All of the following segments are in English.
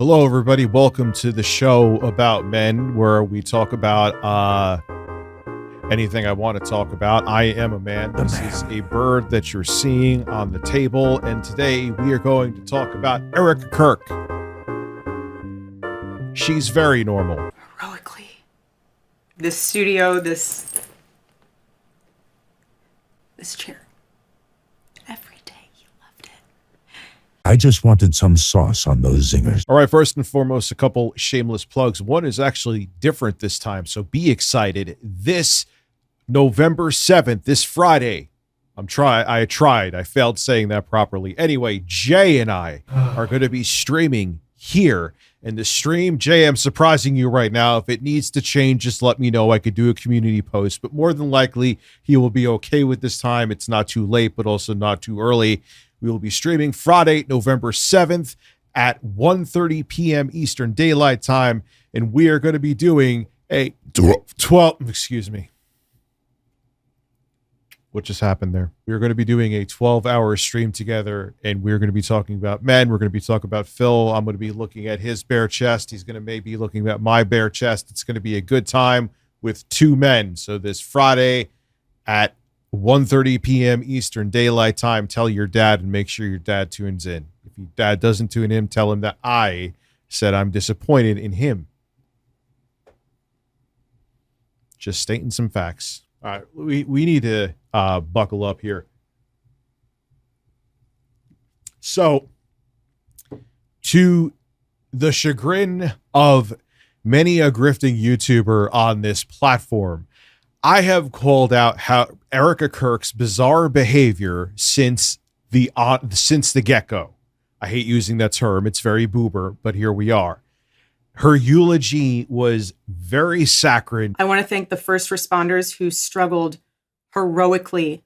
Hello, everybody. Welcome to the show about men, where we talk about anything I want to talk about. I am a man. This is a bird that you're seeing on the table, and today we are going to talk about Erika Kirk. She's very normal. Heroically. This studio, this chair. Every day you loved it. I just wanted some sauce on those zingers. All right, first and foremost, a couple shameless plugs. One is actually different this time, so be excited. This November 7th, this Friday, I failed saying that properly. Anyway, Jay and I are going to be streaming here. And the stream, Jay, I'm surprising you right now. If it needs to change, just let me know. I could do a community post, but more than likely, he will be okay with this time. It's not too late, but also not too early. We will be streaming Friday, November 7th at 1:30 p.m. Eastern Daylight Time, and we are going to be doing a 12, excuse me. What just happened there? We're going to be doing a 12-hour stream together, and we're going to be talking about men. We're going to be talking about Phil. I'm going to be looking at his bare chest. He's going to maybe looking at my bare chest. It's going to be a good time with two men. So this Friday at 1:30 p.m. Eastern Daylight Time, tell your dad and make sure your dad tunes in. If your dad doesn't tune in, tell him that I said I'm disappointed in him. Just stating some facts. All right, we need to buckle up here. So, to the chagrin of many a grifting YouTuber on this platform, I have called out how Erika Kirk's bizarre behavior since the get-go. I hate using that term. It's very boober, but here we are. Her eulogy was very saccharine. I want to thank the first responders who struggled heroically.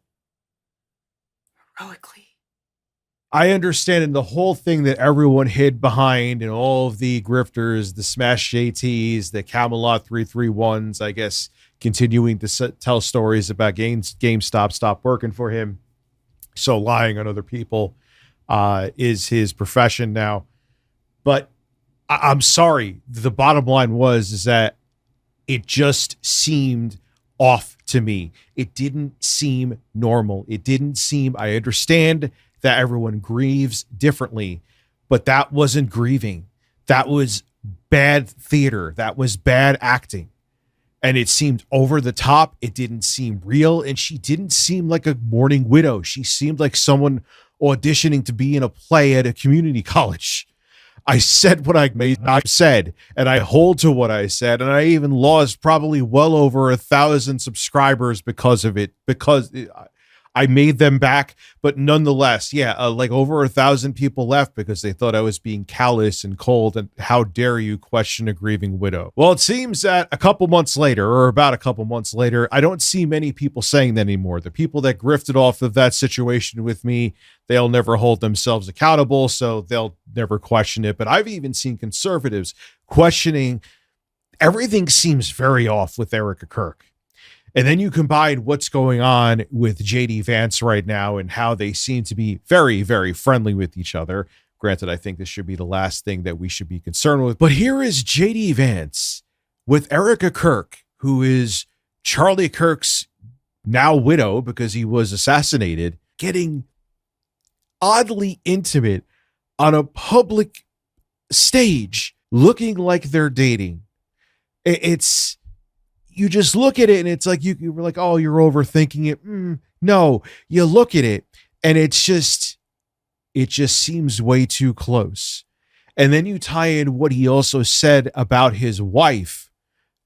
I understand in the whole thing that everyone hid behind and all of the grifters, the Smash JTs, the Camelot 331s, I guess, continuing to tell stories about GameStop stopped working for him. So lying on other people is his profession now. But I'm sorry. The bottom line is that it just seemed off to me. It didn't seem normal. It didn't seem, I understand that everyone grieves differently, but that wasn't grieving. That was bad theater. That was bad acting. And it seemed over the top. It didn't seem real. And she didn't seem like a mourning widow. She seemed like someone auditioning to be in a play at a community college. I said what I may not said, and I hold to what I said, and I even lost probably well over 1,000 subscribers because of it, because I made them back. But nonetheless, like over 1,000 people left because they thought I was being callous and cold, and how dare you question a grieving widow? Well, it seems that about a couple months later, I don't see many people saying that anymore. The people that grifted off of that situation with me, they'll never hold themselves accountable, so they'll never question it. But I've even seen conservatives questioning. Everything seems very off with Erika Kirk. And then you combine what's going on with JD Vance right now and how they seem to be very, very friendly with each other. Granted, I think this should be the last thing that we should be concerned with. But here is JD Vance with Erika Kirk, who is Charlie Kirk's now widow because he was assassinated, getting oddly intimate on a public stage, looking like they're dating. It's, you just look at it and it's like, you were like, oh, you're overthinking it. No, you look at it and it just seems way too close. And then you tie in what he also said about his wife,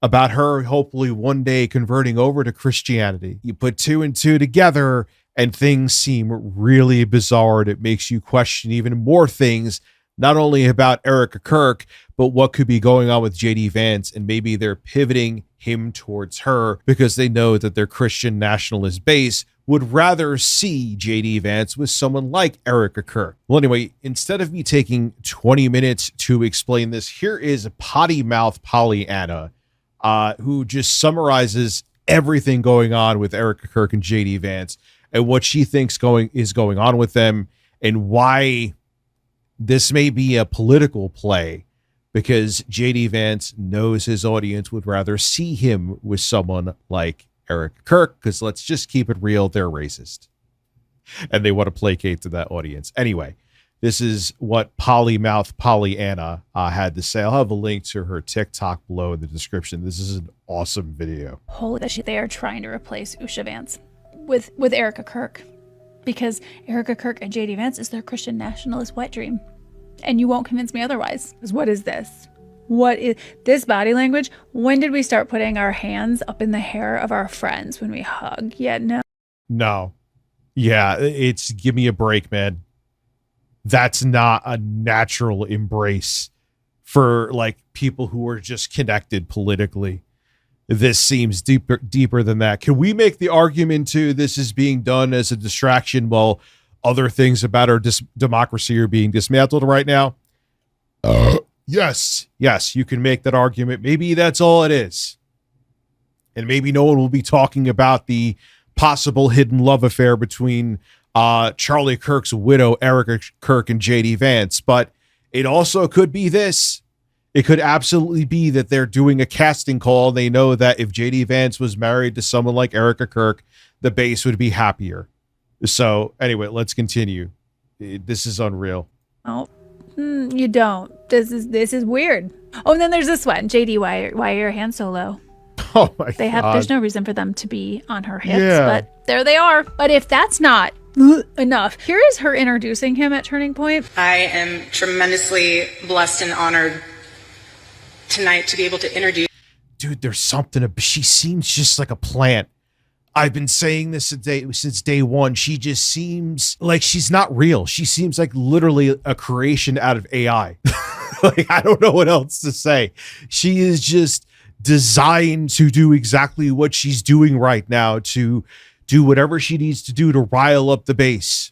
about her hopefully one day converting over to Christianity. You put two and two together and things seem really bizarre. And it makes you question even more things, not only about Erika Kirk, but what could be going on with JD Vance. And maybe they're pivoting him towards her because they know that their Christian nationalist base would rather see JD Vance with someone like Erika Kirk. Well, anyway, instead of me taking 20 minutes to explain this, here is Potty Mouth Pollyanna, who just summarizes everything going on with Erika Kirk and JD Vance and what she thinks is going on with them and why this may be a political play because JD Vance knows his audience would rather see him with someone like Erika Kirk, because let's just keep it real, they're racist. And they want to placate to that audience. Anyway, this is what Polymouth Pollyanna had to say. I'll have a link to her TikTok below in the description. This is an awesome video. Holy shit, they are trying to replace Usha Vance with Erika Kirk, because Erika Kirk and JD Vance is their Christian nationalist wet dream. And you won't convince me otherwise. Because what is this? What is this body language? When did we start putting our hands up in the hair of our friends when we hug? Yeah, no. No. Yeah, it's give me a break, man. That's not a natural embrace for like people who are just connected politically. This seems deeper than that. Can we make the argument too this is being done as a distraction while other things about our democracy are being dismantled right now? Yes, you can make that argument. Maybe that's all it is. And maybe no one will be talking about the possible hidden love affair between Charlie Kirk's widow, Erika Kirk, and JD Vance. But it also could be this. It could absolutely be that they're doing a casting call. They know that if JD Vance was married to someone like Erika Kirk, the base would be happier. So anyway, let's continue. This is unreal. Oh, you don't. This is weird. Oh, and then there's this one. JD, why are your hands so low? Oh my God. There's no reason for them to be on her hips, Yeah. but there they are. But if that's not enough, here is her introducing him at Turning Point. I am tremendously blessed and honored tonight to be able to introduce. Dude, there's something. She seems just like a plant. I've been saying this since day one. She just seems like she's not real. She seems like literally a creation out of AI. Like, I don't know what else to say. She is just designed to do exactly what she's doing right now, to do whatever she needs to do to rile up the base.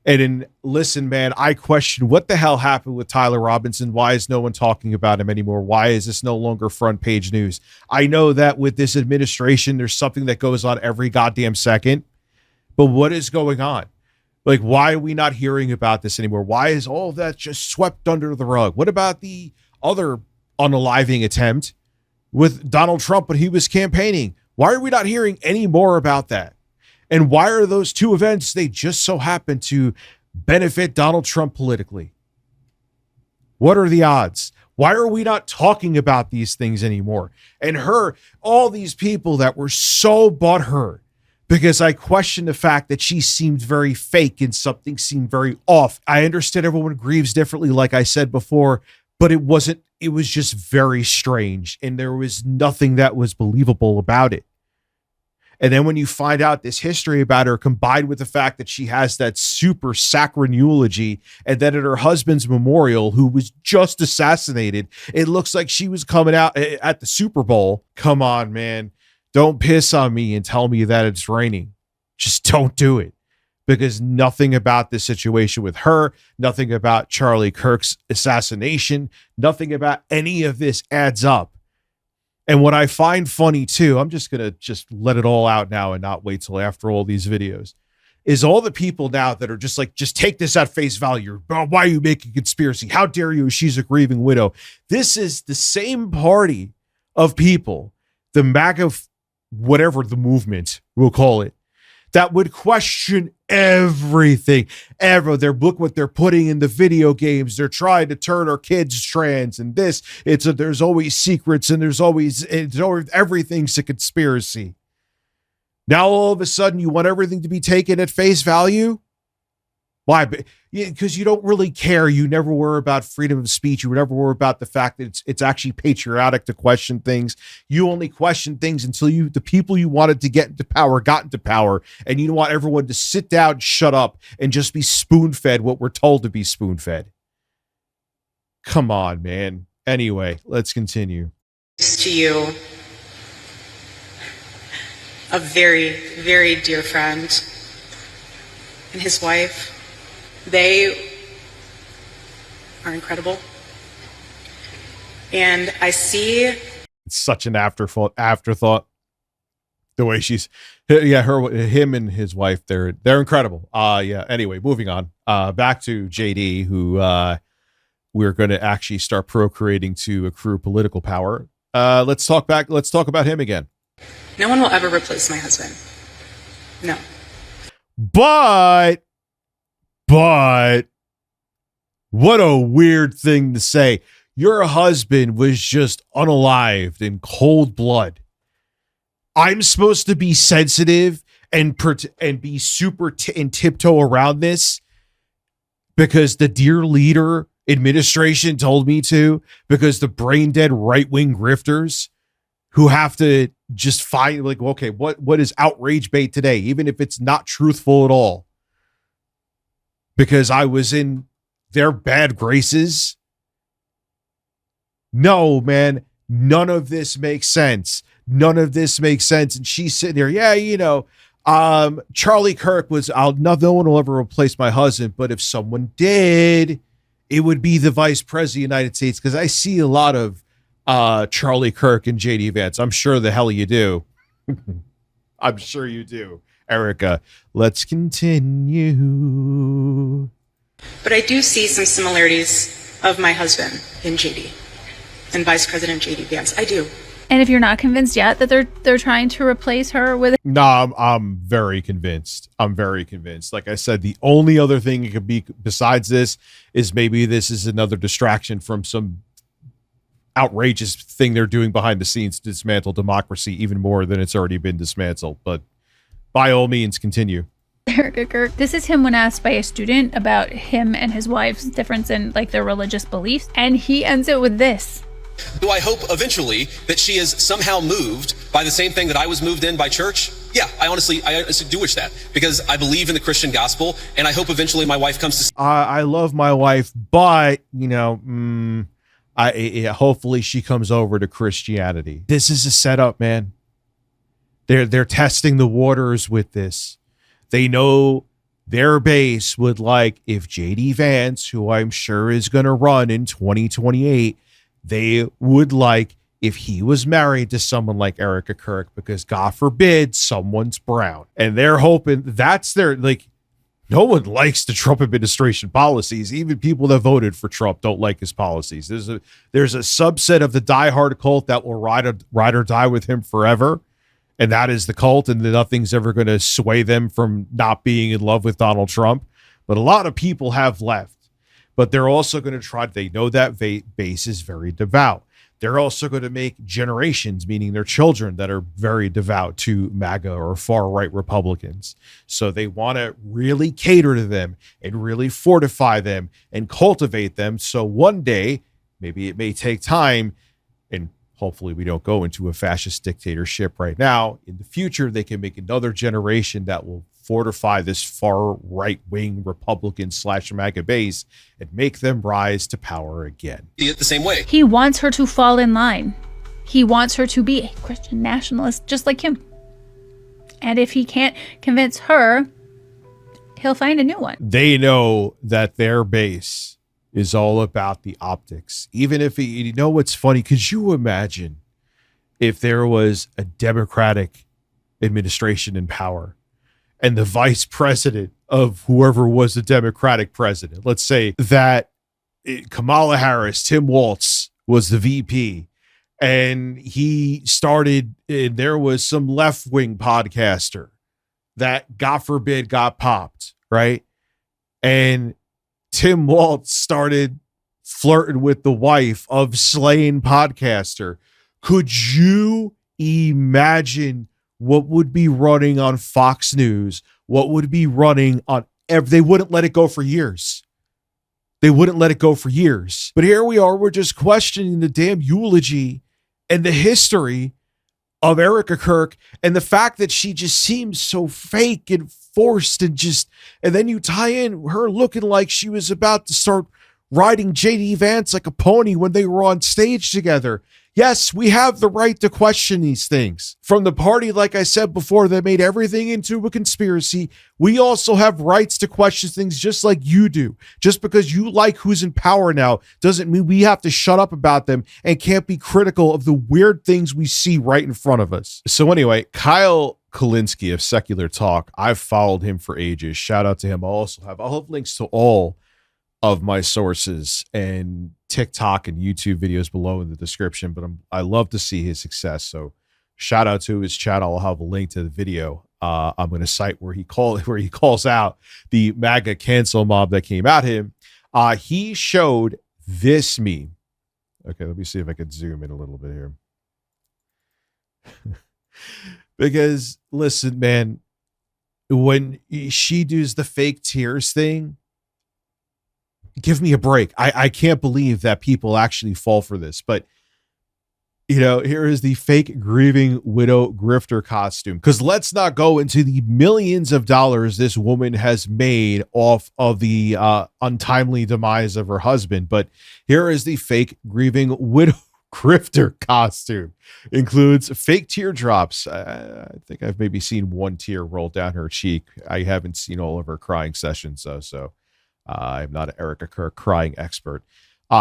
And listen, man, I question what the hell happened with Tyler Robinson. Why is no one talking about him anymore? Why is this no longer front page news? I know that with this administration, there's something that goes on every goddamn second. But what is going on? Like, why are we not hearing about this anymore? Why is all of that just swept under the rug? What about the other unaliving attempt with Donald Trump when he was campaigning? Why are we not hearing any more about that? And why are those two events, they just so happen to benefit Donald Trump politically? What are the odds? Why are we not talking about these things anymore? And all these people that were so butthurt because I question the fact that she seemed very fake and something seemed very off. I understand everyone grieves differently, like I said before, but it was just very strange. And there was nothing that was believable about it. And then when you find out this history about her, combined with the fact that she has that super saccharine eulogy, and then at her husband's memorial, who was just assassinated, it looks like she was coming out at the Super Bowl. Come on, man. Don't piss on me and tell me that it's raining. Just don't do it. Because nothing about this situation with her, nothing about Charlie Kirk's assassination, nothing about any of this adds up. And what I find funny too, I'm just going to let it all out now and not wait till after all these videos, is all the people now that are just like, just take this at face value. Why are you making conspiracy? How dare you? She's a grieving widow. This is the same party of people, the MAGA, whatever the movement we'll call it, that would question everything. Look what they're putting in the video games. They're trying to turn our kids trans, and there's always secrets, and there's always everything's a conspiracy. Now all of a sudden you want everything to be taken at face value? Why? Because you don't really care. You never worry about freedom of speech. You never worry about the fact that it's actually patriotic to question things. You only question things until the people you wanted to get into power got into power, and you want everyone to sit down, shut up, and just be spoon-fed what we're told to be spoon-fed. Come on, man. Anyway, let's continue. To you, a very, very dear friend and his wife. They are incredible. And I see... It's such an afterthought. The way she's... him and his wife, they're incredible. Anyway, moving on. Back to JD, who we're going to actually start procreating to accrue political power. Let's talk about him again. No one will ever replace my husband. No. But what a weird thing to say. Your husband was just unalived in cold blood. I'm supposed to be sensitive and be super and tiptoe around this because the dear leader administration told me to, because the brain dead right-wing grifters who have to just find, like, okay, what is outrage bait today, even if it's not truthful at all, because I was in their bad graces. No, man, none of this makes sense. None of this makes sense. And she's sitting there, yeah, you know, Charlie Kirk was, no one will ever replace my husband, but if someone did, it would be the vice president of the United States, because I see a lot of Charlie Kirk and JD Vance. I'm sure the hell you do. I'm sure you do. Erika, let's continue. But I do see some similarities of my husband in JD and Vice President JD Vance. I do. And if you're not convinced yet that they're trying to replace her with... No, I'm very convinced. I'm very convinced. Like I said, the only other thing it could be besides this is maybe this is another distraction from some outrageous thing they're doing behind the scenes to dismantle democracy even more than it's already been dismantled. But by all means, continue. Erika Kirk. This is him when asked by a student about him and his wife's difference in like their religious beliefs. And he ends it with this. Do I hope eventually that she is somehow moved by the same thing that I was moved in by church? Yeah, I honestly do wish that, because I believe in the Christian gospel, and I hope eventually my wife comes to... I love my wife, but, you know, hopefully she comes over to Christianity. This is a setup, man. They're testing the waters with this. They know their base would like, if JD Vance, who I'm sure is going to run in 2028, they would like if he was married to someone like Erika Kirk, because God forbid someone's brown. And they're hoping that's their, like, no one likes the Trump administration policies. Even people that voted for Trump don't like his policies. There's a subset of the diehard cult that will ride or die with him forever. And that is the cult, and nothing's ever going to sway them from not being in love with Donald Trump. But a lot of people have left. But they're also going to try, they know that base is very devout. They're also going to make generations, meaning their children, that are very devout to MAGA or far-right Republicans. So they want to really cater to them and really fortify them and cultivate them. So one day, maybe it may take time, and hopefully we don't go into a fascist dictatorship right now. In the future, they can make another generation that will fortify this far right-wing Republican/MAGA base and make them rise to power again. The same way. He wants her to fall in line. He wants her to be a Christian nationalist just like him. And if he can't convince her, he'll find a new one. They know that their base is all about the optics. Even if, you know what's funny, could you imagine if there was a Democratic administration in power and the vice president of whoever was the Democratic president, let's say that Kamala Harris, Tim Walz was the VP, and he started, there was some left-wing podcaster that, God forbid, got popped, right? And Tim Walz started flirting with the wife of slain podcaster. Could you imagine what would be running on Fox News? What would be running on they wouldn't let it go for years. They wouldn't let it go for years. But here we are, we're just questioning the damn eulogy and the history of Erika Kirk and the fact that she just seems so fake and forced, and then you tie in her looking like she was about to start riding JD Vance like a pony when they were on stage together. Yes, we have the right to question these things. From the party, like I said before, that made everything into a conspiracy, we also have rights to question things just like you do. Just because you like who's in power now doesn't mean we have to shut up about them and can't be critical of the weird things we see right in front of us. So anyway, Kyle Kulinski of Secular Talk, I've followed him for ages. Shout out to him. I'll have links to all of my sources and TikTok and YouTube videos below in the description, but I love to see his success. So shout out to his channel. I'll have a link to the video. I'm going to cite where he calls out the MAGA cancel mob that came at him. He showed this meme. Okay, let me see if I can zoom in a little bit here. Because listen, man, when she does the fake tears thing, give me a break. I can't believe that people actually fall for this. But, here is the fake grieving widow grifter costume. Because let's not go into the millions of dollars this woman has made off of the untimely demise of her husband. But here is the fake grieving widow grifter costume. Includes fake teardrops. I think I've maybe seen one tear roll down her cheek. I haven't seen all of her crying sessions, though. So I'm not an Erika Kirk crying expert.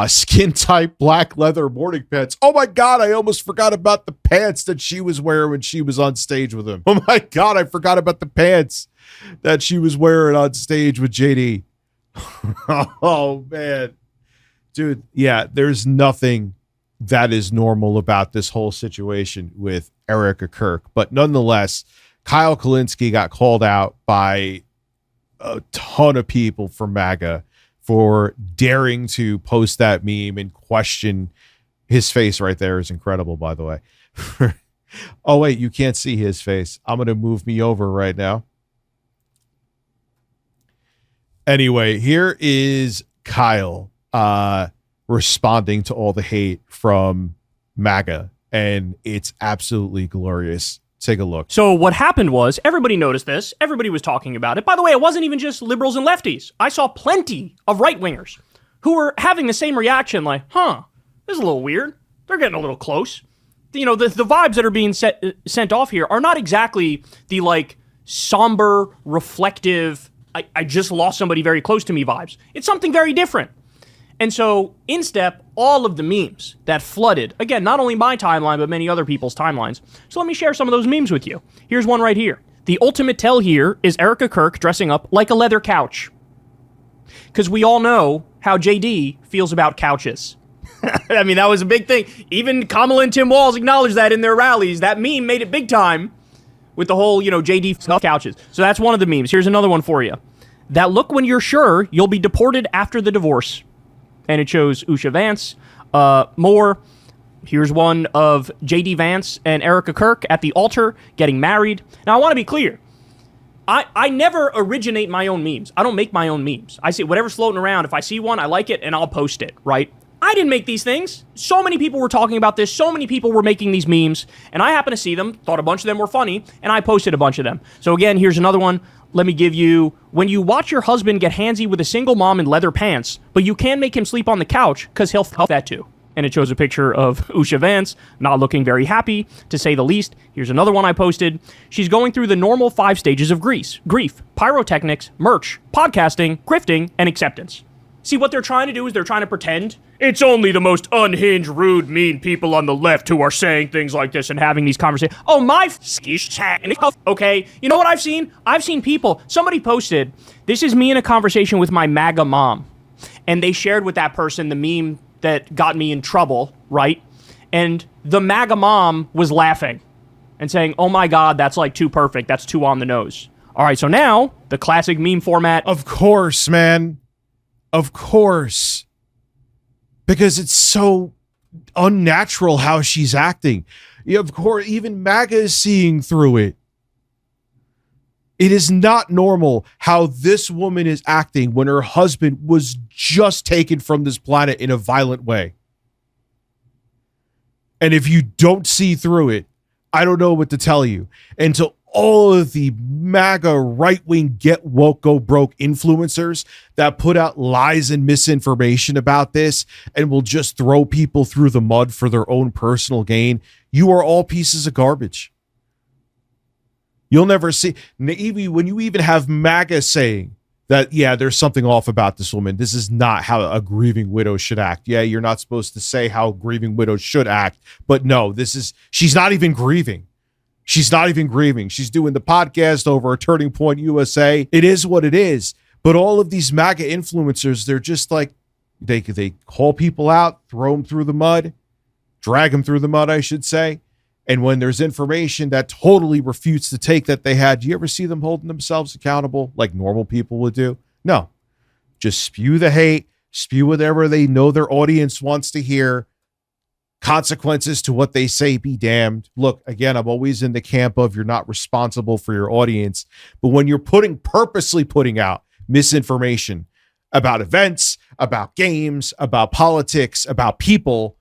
Skin tight black leather morning pants. Oh my God, I almost forgot about the pants that she was wearing when she was on stage with him. Oh my God, I forgot about the pants that she was wearing on stage with JD. Oh man. Dude, yeah, there's nothing that is normal about this whole situation with Erika Kirk. But nonetheless, Kyle Kulinski got called out by a ton of people from MAGA for daring to post that meme and question his face right there is incredible, by the way. Oh, wait, you can't see his face. I'm going to move me over right now. Anyway, here is Kyle responding to all the hate from MAGA, and it's absolutely glorious. Take a look. So what happened was, everybody noticed this. Everybody was talking about it. By the way, it wasn't even just liberals and lefties. I saw plenty of right-wingers who were having the same reaction, like, this is a little weird. They're getting a little close. The vibes that are being sent off here are not exactly the, somber, reflective, I just lost somebody very close to me vibes. It's something very different. And so, in step, all of the memes that flooded, again, not only my timeline, but many other people's timelines. So let me share some of those memes with you. Here's one right here. The ultimate tell here is Erika Kirk dressing up like a leather couch. Because we all know how JD feels about couches. I mean, that was a big thing. Even Kamala and Tim Walz acknowledged that in their rallies. That meme made it big time with the whole, JD stuff couches. So that's one of the memes. Here's another one for you. That look when you're sure you'll be deported after the divorce. And it shows Usha Vance. More. Here's one of JD Vance and Erika Kirk at the altar getting married. Now, I want to be clear. I never originate my own memes. I don't make my own memes. I see whatever's floating around. If I see one, I like it, and I'll post it, right? I didn't make these things. So many people were talking about this. So many people were making these memes, and I happened to see them, thought a bunch of them were funny, and I posted a bunch of them. So again, here's another one. Let me give you, when you watch your husband get handsy with a single mom in leather pants, but you can make him sleep on the couch because he'll f that too. And it shows a picture of Usha Vance not looking very happy, to say the least. Here's another one I posted. She's going through the normal 5 stages of grief, pyrotechnics, merch, podcasting, grifting, and acceptance. See, what they're trying to do is they're trying to pretend it's only the most unhinged, rude, mean people on the left who are saying things like this and having these conversations. Oh, okay. You know what I've seen? I've seen people. Somebody posted, this is me in a conversation with my MAGA mom. And they shared with that person the meme that got me in trouble, right? And the MAGA mom was laughing and saying, oh my God, that's like too perfect. That's too on the nose. All right, so now the classic meme format. Of course, man. Of course. Because it's so unnatural how she's acting. Yeah, of course, even MAGA is seeing through it. It is not normal how this woman is acting when her husband was just taken from this planet in a violent way. And if you don't see through it, I don't know what to tell you. And to all of the MAGA right-wing get woke, go broke influencers that put out lies and misinformation about this and will just throw people through the mud for their own personal gain, you are all pieces of garbage. You'll never see, even when you even have MAGA saying that, yeah, there's something off about this woman. This is not how a grieving widow should act. Yeah, you're not supposed to say how grieving widows should act, but no, she's not even grieving. She's not even grieving. She's doing the podcast over at Turning Point USA. It is what it is. But all of these MAGA influencers, they're just like, they call people out, throw them through the mud, drag them through the mud, I should say. And when there's information that totally refutes the take that they had, do you ever see them holding themselves accountable like normal people would do? No. Just spew the hate, spew whatever they know their audience wants to hear. Consequences to what they say be damned. Look, again, I'm always in the camp of you're not responsible for your audience. But when you're purposely putting out misinformation about events, about games, about politics, about people,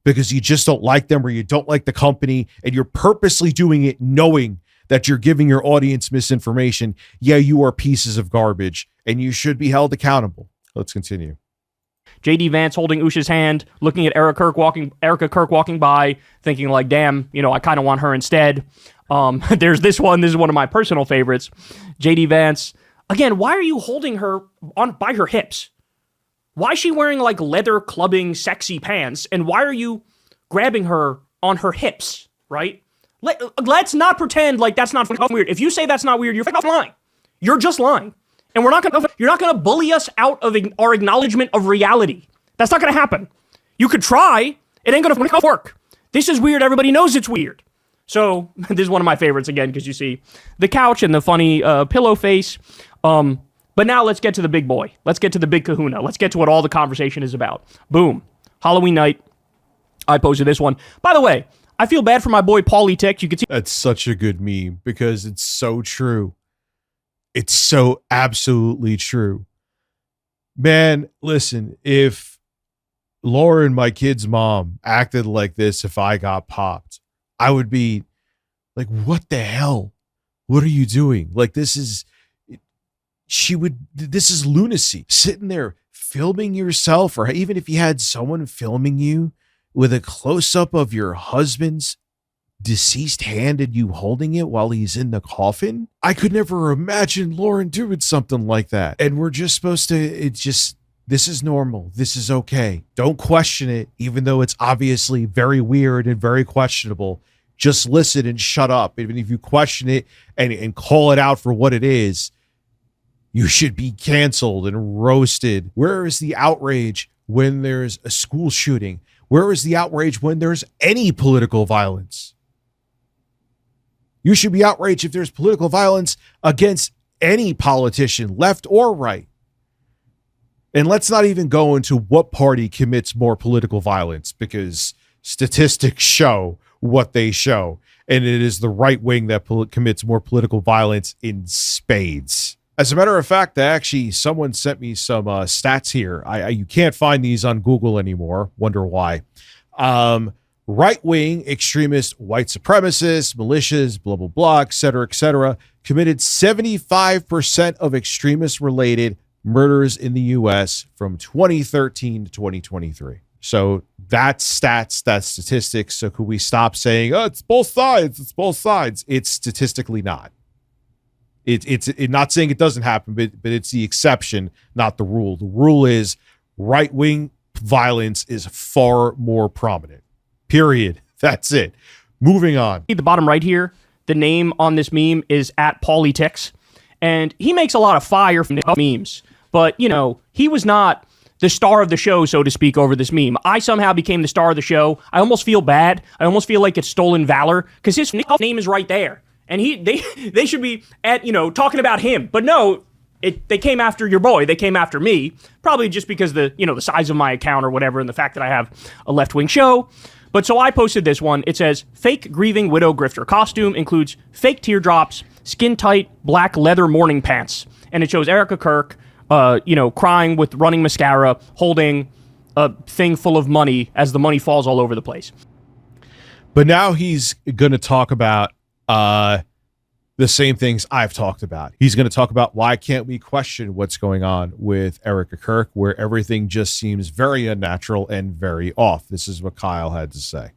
because you just don't like them or you don't like the company, and you're purposely doing it knowing that you're giving your audience misinformation, yeah, you are pieces of garbage and you should be held accountable. Let's continue. JD Vance holding Usha's hand, looking at Erika Kirk walking by, thinking like, damn, I kind of want her instead. There's this one. This is one of my personal favorites. JD Vance, again, why are you holding her by her hips? Why is she wearing like leather clubbing sexy pants? And why are you grabbing her on her hips, right? Let's not pretend like that's not weird. If you say that's not weird, you're lying. You're just lying. And you're not gonna bully us out of our acknowledgement of reality. That's not gonna happen. You could try. It ain't gonna work. This is weird. Everybody knows it's weird. So this is one of my favorites again, because you see the couch and the funny pillow face. But now let's get to the big boy. Let's get to the big kahuna. Let's get to what all the conversation is about. Boom. Halloween night. I posted this one. By the way, I feel bad for my boy Paulie Tick. You can see that's such a good meme because it's so true. It's so absolutely true. Man, listen, if Lauren, my kid's mom, acted like this if I got popped, I would be like, what the hell? What are you doing? Like, this is lunacy. Sitting there filming yourself, or even if you had someone filming you with a close-up of your husband's deceased hand and you holding it while he's in the coffin. I could never imagine Lauren doing something like that. And we're just supposed to, this is normal. This is okay. Don't question it, even though it's obviously very weird and very questionable. Just listen and shut up. Even if you question it and call it out for what it is, you should be canceled and roasted. Where is the outrage when there's a school shooting? Where is the outrage when there's any political violence? You should be outraged if there's political violence against any politician, left or right. And let's not even go into what party commits more political violence, because statistics show what they show. And it is the right wing that commits more political violence in spades. As a matter of fact, someone sent me some stats here. You can't find these on Google anymore. Wonder why. Right-wing extremist, white supremacists, militias, blah, blah, blah, et cetera, committed 75% of extremist-related murders in the U.S. from 2013 to 2023. So that's stats, that's statistics. So could we stop saying, oh, it's both sides, it's both sides? It's statistically not. It's not saying it doesn't happen, but it's the exception, not the rule. The rule is right-wing violence is far more prominent. Period. That's it. Moving on. The bottom right here, the name on this meme is @PaulieTix, and he makes a lot of fire from memes. But, he was not the star of the show, so to speak, over this meme. I somehow became the star of the show. I almost feel bad. I almost feel like it's stolen valor, because his name is right there. And they should be talking about him. But no, they came after your boy. They came after me, probably just because the size of my account or whatever, and the fact that I have a left-wing show. But so I posted this one. It says, fake grieving widow grifter costume includes fake teardrops, skin-tight black leather morning pants. And it shows Erika Kirk, crying with running mascara, holding a thing full of money as the money falls all over the place. But now he's going to talk about the same things I've talked about. He's going to talk about why can't we question what's going on with Erika Kirk, where everything just seems very unnatural and very off. This is what Kyle had to say.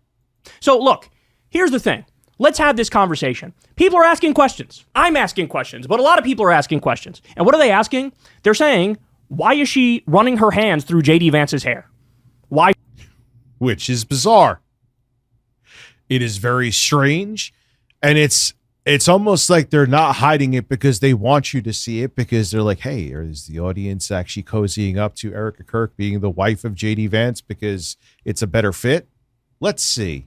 So look, here's the thing. Let's have this conversation. People are asking questions. I'm asking questions, but a lot of people are asking questions. And what are they asking? They're saying, why is she running her hands through JD Vance's hair? Why? Which is bizarre. It is very strange. And it's It's almost like they're not hiding it because they want you to see it, because they're like, hey, is the audience actually cozying up to Erika Kirk being the wife of JD Vance because it's a better fit? Let's see.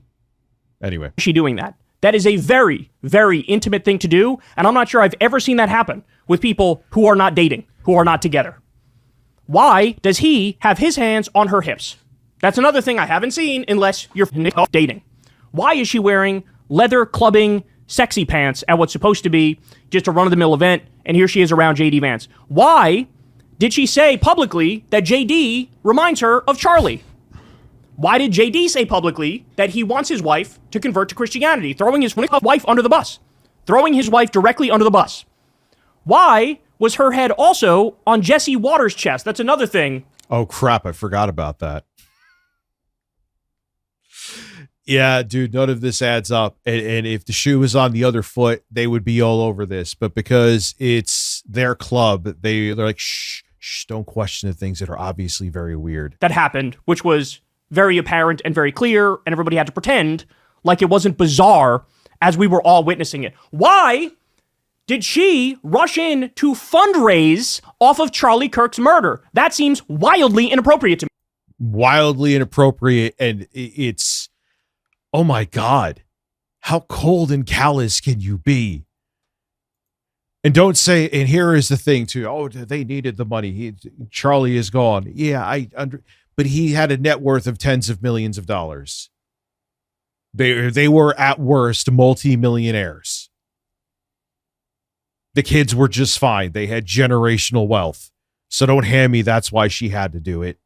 Anyway. She doing that. That is a very, very intimate thing to do, and I'm not sure I've ever seen that happen with people who are not dating, who are not together. Why does he have his hands on her hips? That's another thing I haven't seen unless you're dating. Why is she wearing leather clubbing sexy pants at what's supposed to be just a run-of-the-mill event, and here she is around JD Vance? Why did she say publicly that JD reminds her of Charlie? Why did JD say publicly that he wants his wife to convert to Christianity, throwing his wife under the bus, throwing his wife directly under the bus? Why was her head also on Jesse Waters' chest? That's another thing. Oh, crap. I forgot about that. Yeah, dude, none of this adds up. And if the shoe was on the other foot, they would be all over this. But because it's their club, they're like, shh, don't question the things that are obviously very weird. That happened, which was very apparent and very clear, and everybody had to pretend like it wasn't bizarre as we were all witnessing it. Why did she rush in to fundraise off of Charlie Kirk's murder? That seems wildly inappropriate to me. Wildly inappropriate, and it's... oh my God, how cold and callous can you be? And don't say, and here is the thing too, oh, they needed the money. Charlie is gone. Yeah, but he had a net worth of tens of millions of dollars. They were at worst multi-millionaires. The kids were just fine. They had generational wealth. So don't hand me that's why she had to do it.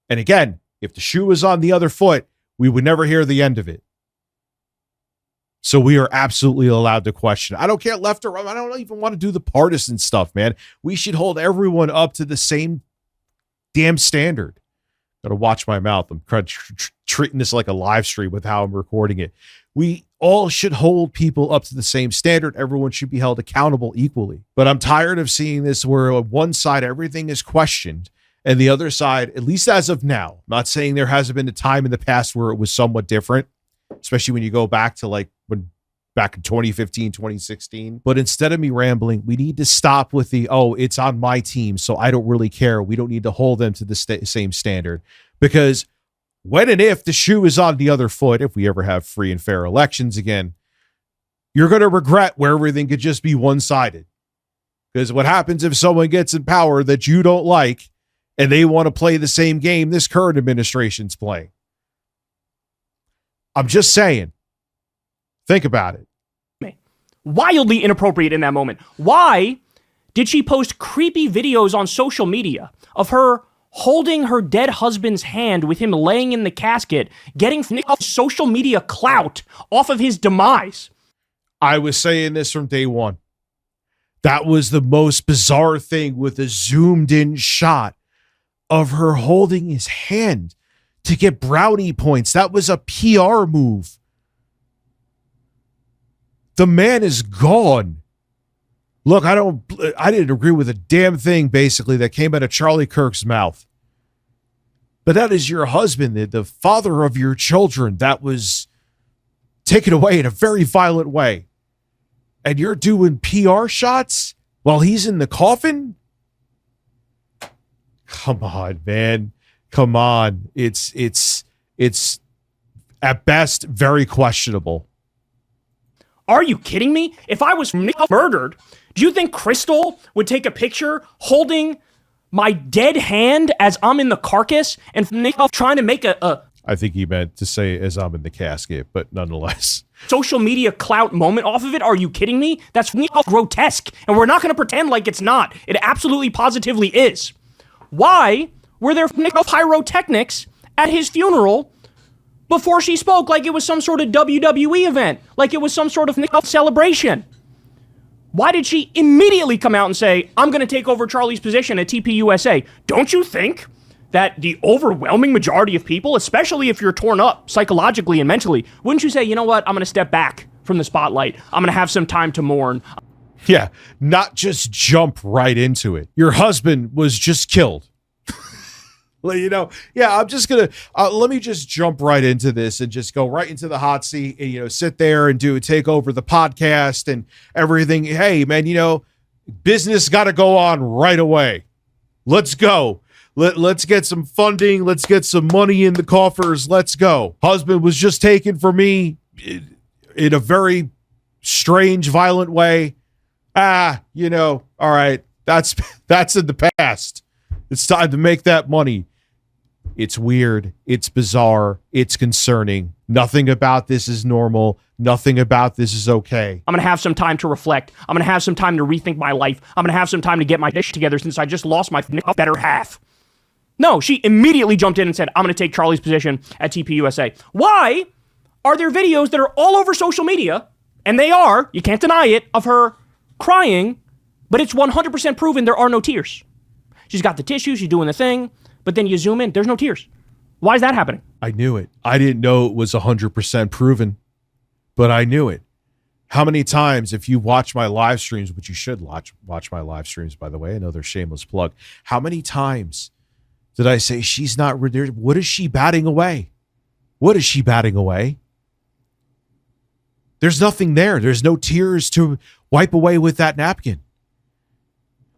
And again, if the shoe was on the other foot, we would never hear the end of it. So we are absolutely allowed to question. I don't care left or right. I don't even want to do the partisan stuff, man. We should hold everyone up to the same damn standard. Got to watch my mouth. I'm treating this like a live stream with how I'm recording it. We all should hold people up to the same standard. Everyone should be held accountable equally. But I'm tired of seeing this where on one side everything is questioned, and the other side, at least as of now, I'm not saying there hasn't been a time in the past where it was somewhat different, especially when you go back to back in 2015, 2016. But instead of me rambling, we need to stop with it's on my team, so I don't really care. We don't need to hold them to the same standard. Because when and if the shoe is on the other foot, if we ever have free and fair elections again, you're going to regret where everything could just be one-sided. Because what happens if someone gets in power that you don't like, and they want to play the same game this current administration's playing? I'm just saying. Think about it. Wildly inappropriate in that moment. Why did she post creepy videos on social media of her holding her dead husband's hand with him laying in the casket, getting social media clout off of his demise? I was saying this from day one. That was the most bizarre thing, with a zoomed in shot of her holding his hand to get brownie points. That was a PR move. The man is gone. Look, I didn't agree with a damn thing, basically, that came out of Charlie Kirk's mouth. But that is your husband, the father of your children, that was taken away in a very violent way. And you're doing PR shots while he's in the coffin? Come on, man. Come on. It's at best very questionable. Are you kidding me? If I was murdered, do you think Crystal would take a picture holding my dead hand as I'm in the carcass and trying to make a I think he meant to say as I'm in the casket, but nonetheless. Social media clout moment off of it? Are you kidding me? That's grotesque, and we're not going to pretend like it's not. It absolutely positively is. Why were there pyrotechnics at his funeral before she spoke, like it was some sort of WWE event, like it was some sort of celebration? Why did she immediately come out and say, I'm going to take over Charlie's position at TPUSA? Don't you think that the overwhelming majority of people, especially if you're torn up psychologically and mentally, wouldn't you say, you know what, I'm going to step back from the spotlight. I'm going to have some time to mourn. Yeah, not just jump right into it. Your husband was just killed. Well, yeah, I'm just gonna let me just jump right into this and just go right into the hot seat and sit there and take over the podcast and everything. Hey, man, business got to go on right away. Let's go. Let's get some funding. Let's get some money in the coffers. Let's go. Husband was just taken from me in a very strange, violent way. All right. That's in the past. It's time to make that money. It's weird. It's bizarre. It's concerning. Nothing about this is normal. Nothing about this is okay. I'm going to have some time to reflect. I'm going to have some time to rethink my life. I'm going to have some time to get my dish together since I just lost my better half. No, she immediately jumped in and said, I'm going to take Charlie's position at TPUSA. Why are there videos that are all over social media, and they are, you can't deny it, of her crying, but it's 100% proven there are no tears. She's got the tissue, she's doing the thing, but then you zoom in, there's no tears. Why is that happening? I knew it. I didn't know it was 100% proven, but I knew it. How many times, if you watch my live streams, which you should watch my live streams, by the way, another shameless plug, how many times did I say she's not there? What is she batting away? What is she batting away? There's nothing there. There's no tears to wipe away with that napkin.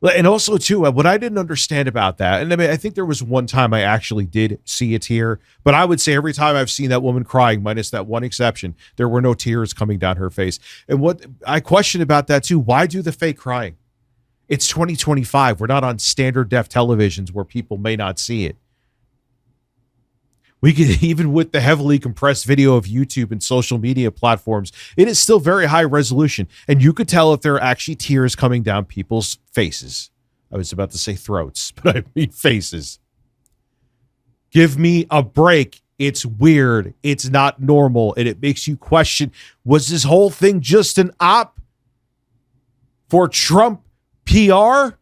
And also, too, what I didn't understand about that, and I think there was one time I actually did see a tear, but I would say every time I've seen that woman crying, minus that one exception, there were no tears coming down her face. And what I question about that, too, why do the fake crying? It's 2025. We're not on standard def televisions where people may not see it. We could, even with the heavily compressed video of YouTube and social media platforms, it is still very high resolution. And you could tell if there are actually tears coming down people's faces. I was about to say throats, but I mean faces. Give me a break. It's weird. It's not normal. And it makes you question, was this whole thing just an op for Trump PR?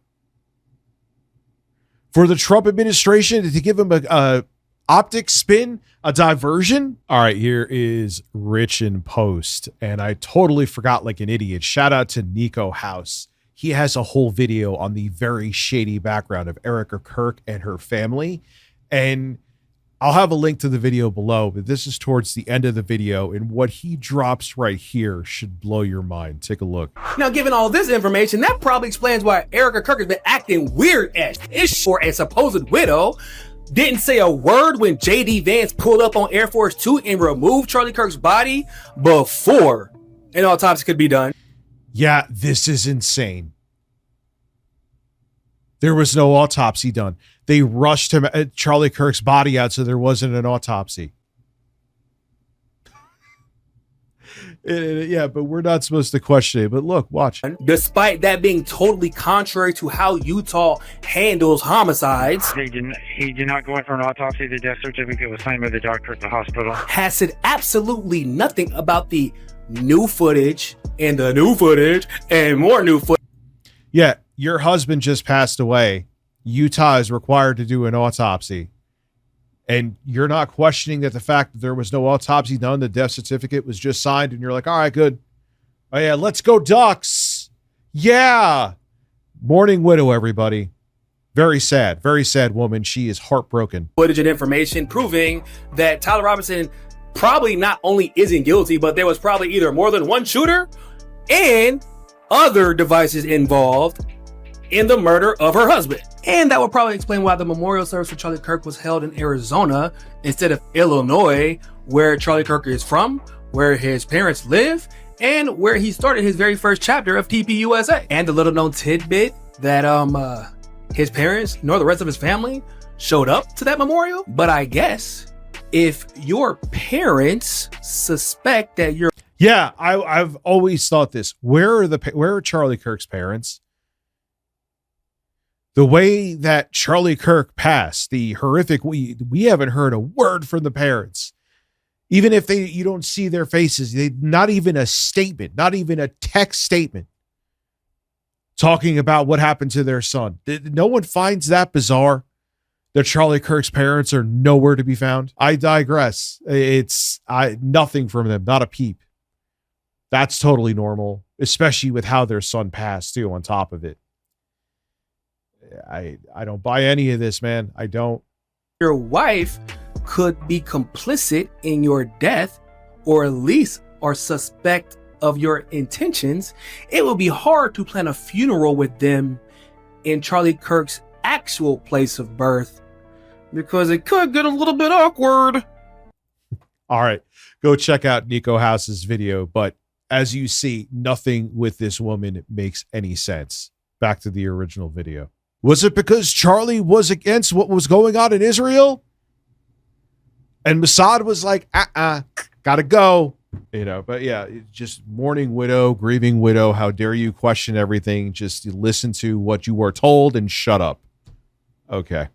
For the Trump administration to give him a optic spin, a diversion? All right, here is Rich in Post, and I totally forgot like an idiot. Shout out to Nico House. He has a whole video on the very shady background of Erika Kirk and her family, and I'll have a link to the video below, but this is towards the end of the video, and what he drops right here should blow your mind. Take a look. Now, given all this information, that probably explains why Erika Kirk has been acting weird as ish for a supposed widow. Didn't say a word when JD Vance pulled up on Air Force 2 and removed Charlie Kirk's body before an autopsy could be done. Yeah, this is insane. There was no autopsy done. They rushed him, Charlie Kirk's body out, so there wasn't an autopsy. Yeah, but we're not supposed to question it. But look, watch. Despite that being totally contrary to how Utah handles homicides, he did not go in for an autopsy. The death certificate was signed by the doctor at the hospital. has said absolutely nothing about the new footage and the new footage and more new footage. Yeah, your husband just passed away. Utah is required to do an autopsy. And you're not questioning that the fact that there was no autopsy done, the death certificate was just signed, and you're like, all right, good. Oh, yeah, let's go Ducks. Yeah. Mourning widow, everybody. Very sad woman. She is heartbroken. Footage and information proving that Tyler Robinson probably not only isn't guilty, but there was probably either more than one shooter and other devices involved in the murder of her husband. And that would probably explain why the memorial service for Charlie Kirk was held in Arizona instead of Illinois, where Charlie Kirk is from, where his parents live, and where he started his very first chapter of TPUSA. And the little known tidbit that his parents nor the rest of his family showed up to that memorial. But I guess if your parents suspect that you're... Yeah, I've always thought this. Where are Charlie Kirk's parents? The way that Charlie Kirk passed, the horrific, we haven't heard a word from the parents. Even if you don't see their faces, not even a statement, not even a text statement talking about what happened to their son. No one finds that bizarre that Charlie Kirk's parents are nowhere to be found. I digress. It's nothing from them, not a peep. That's totally normal, especially with how their son passed too, on top of it. I don't buy any of this, man. I don't. your wife could be complicit in your death, or at least are suspect of your intentions, it would be hard to plan a funeral with them in Charlie Kirk's actual place of birth, because it could get a little bit awkward. All right, go check out Nico House's video. But as you see, nothing with this woman makes any sense. Back to the original video. Was it because Charlie was against what was going on in Israel? And Mossad was like, gotta go. You know, but yeah, just mourning widow, grieving widow. How dare you question everything? Just listen to what you were told and shut up. Okay.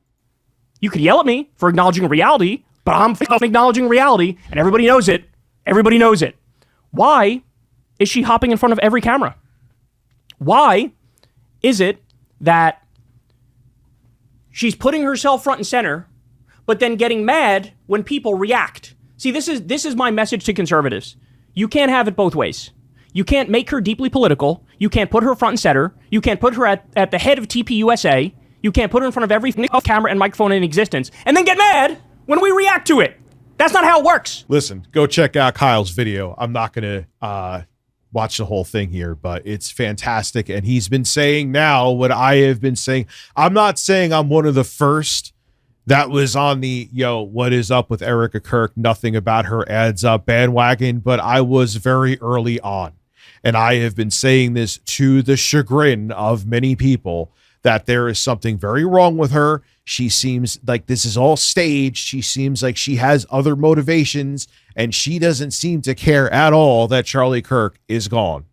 You could yell at me for acknowledging reality, but I'm acknowledging reality, and everybody knows it. Everybody knows it. Why is she hopping in front of every camera? Why is it that she's putting herself front and center, but then getting mad when people react? See, this is my message to conservatives. You can't have it both ways. You can't make her deeply political. You can't put her front and center. You can't put her at the head of TPUSA. You can't put her in front of every camera and microphone in existence and then get mad when we react to it. That's not how it works. Listen, go check out Kyle's video. I'm not going to watch the whole thing here, but it's fantastic. And he's been saying now what I have been saying. I'm not saying I'm one of the first that was on the, what is up with Erika Kirk? Nothing about her adds up bandwagon, but I was very early on. And I have been saying this to the chagrin of many people that there is something very wrong with her. She seems like this is all staged. She seems like she has other motivations, and she doesn't seem to care at all that Charlie Kirk is gone.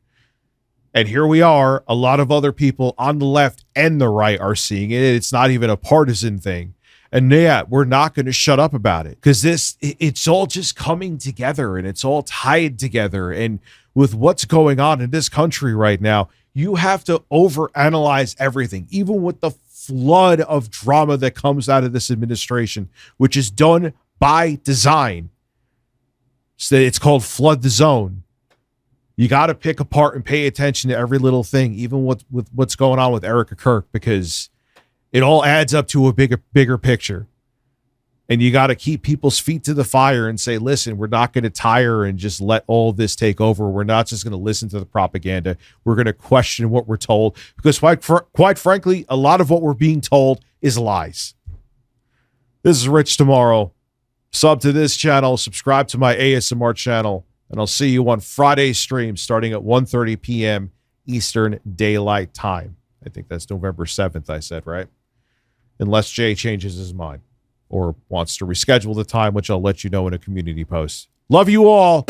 And here we are. A lot of other people on the left and the right are seeing it. It's not even a partisan thing. And yeah, we're not going to shut up about it because it's all just coming together and it's all tied together. And with what's going on in this country right now, you have to overanalyze everything, even with the flood of drama that comes out of this administration, which is done by design. So it's called Flood the Zone. You got to pick apart and pay attention to every little thing, even with what's going on with Erika Kirk, because it all adds up to a bigger picture. And you got to keep people's feet to the fire and say, listen, we're not going to tire and just let all this take over. We're not just going to listen to the propaganda. We're going to question what we're told, because quite frankly, a lot of what we're being told is lies. This is Rich Tomorrow. Sub to this channel, subscribe to my ASMR channel, and I'll see you on Friday stream starting at 1:30 p.m. Eastern Daylight Time. I think that's November 7th, I said, right? Unless Jay changes his mind or wants to reschedule the time, which I'll let you know in a community post. Love you all.